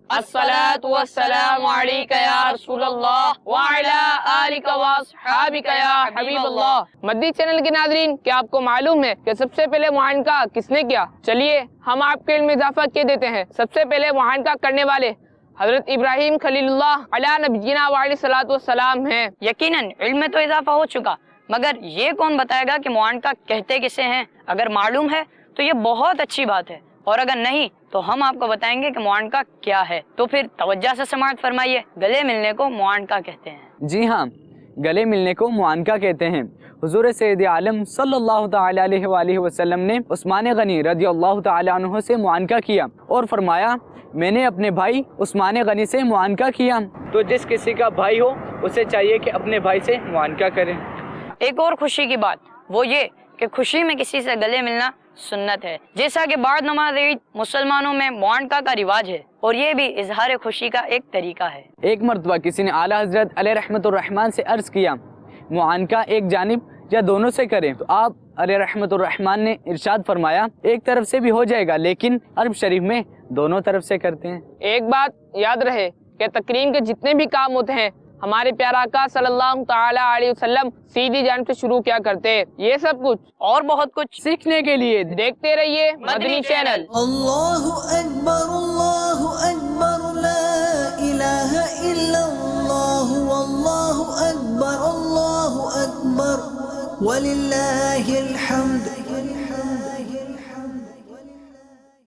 अस्सलातु वस्सलामु अलैका या रसूल अल्लाह व अला आलिका व अस्हाबिका या हबीब अल्लाह। मदनी चैनल के नाज़रीन, क्या आपको मालूम है कि सबसे पहले मुआनका किसने किया? चलिए हम आपके इल्म में इजाफा किए देते हैं। सबसे पहले मुआनका करने वाले हजरत इब्राहिम खलीलुल्लाह अला नबीना व अलैहिस्सलातु वस्सलाम हैं। यकीनन इल्म में तो इजाफा हो चुका, मगर ये कौन बताएगा कि मुआनका कहते किसे हैं? अगर मालूम है तो ये बहुत अच्छी बात है, और अगर नहीं तो हम आपको बताएंगे कि मुआनका क्या है। तो फिर तवज्जो से समाअत फरमाइए। गले मिलने को मुआनका कहते हैं। जी हाँ, गले मिलने को मुआनका कहते हैं। हुजूर सैयद आलम सल्लल्लाहु तआला अलैहि वसल्लम ने उस्मान गनी रज़ियल्लाहु तआला अन्हु से मुआनका किया और फरमाया, मैंने अपने भाई उस्मान गनी से मुआनका किया। तो जिस किसी का भाई हो उसे चाहिए कि अपने भाई से मुआनका करें। एक और खुशी की बात वो ये कि खुशी में किसी से गले मिलना सुन्नत है। जैसा कि बाद नमाज ईद मुसलमानों में मुआनका का रिवाज है, और ये भी इजहार खुशी का एक तरीका है। एक मरतबा किसी ने आला हजरत अलैहि रहमतुर रहमान से अर्ज किया, मुआनका एक जानिब या दोनों से करें? तो आप अलैहि रहमतुर रहमान ने इरशाद फरमाया, एक तरफ से भी हो जाएगा, लेकिन अरब शरीफ में दोनों तरफ से करते हैं। एक बात याद रहे कि तकरीम के जितने भी काम होते हैं हमारे प्यारा आका सल्लल्लाहु तआला अलैहि वसल्लम सीधी जान से शुरू किया करते हैं। ये सब कुछ और बहुत कुछ सीखने के लिए देखते रहिए मदनी चैनल। अल्लाहु अकबर ला इलाहा इल्लल्लाह अल्लाहु अकबर वलिल्लाहिल हम्द।